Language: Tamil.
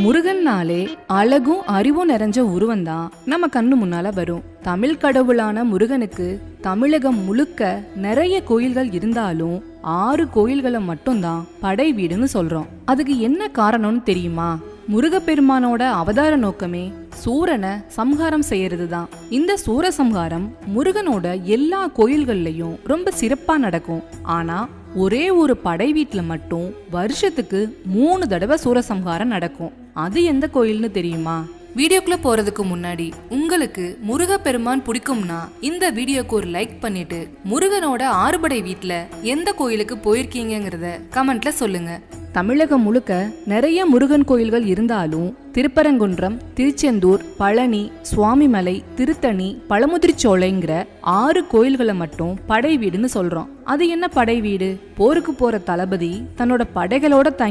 முருகன்னாலே அழகும் அறிவும் நிறைஞ்ச உருவந்தான் நம்ம கண்ணு முன்னால வரும். தமிழ் கடவுளான முருகனுக்கு தமிழகம் முழுக்க நிறைய கோயில்கள் இருந்தாலும் 6 கோயில்களை மட்டும்தான் படை வீடுன்னு சொல்றோம். அதுக்கு என்ன காரணம்னு தெரியுமா? முருகப்பெருமானோட அவதார நோக்கமே சூரனை சம்ஹாரம் செய்யறதுதான். இந்த சூரசம்ஹாரம் முருகனோட எல்லா கோயில்கள்லயும் ரொம்ப சிறப்பா நடக்கும். ஆனா ஒரே ஒரு படை வீட்டுல மட்டும் வருஷத்துக்கு 3 தடவை சூரசம்ஹாரம் நடக்கும். அது எந்த கோயில்னு தெரியுமா? வீடியோக்குள்ள போறதுக்கு முன்னாடி உங்களுக்கு முருகப்பெருமான் பிடிக்கும்னா இந்த வீடியோக்கு ஒரு லைக் பண்ணிட்டு முருகனோட 6 படை வீட்டுல எந்த கோயிலுக்கு போயிருக்கீங்கிறத கமெண்ட்ல சொல்லுங்க. தமிழகம் முழுக்க நிறைய முருகன் கோயில்கள் இருந்தாலும் திருப்பரங்குன்றம், திருச்செந்தூர், பழனி, சுவாமிமலை, திருத்தணி, பழமுதிர்ச்சோலைங்கிற 6 கோயில்களை மட்டும் படை வீடுன்னு சொல்றோம். அது என்ன படை வீடு? போருக்கு போற தளபதி தன்னோட படைகளோட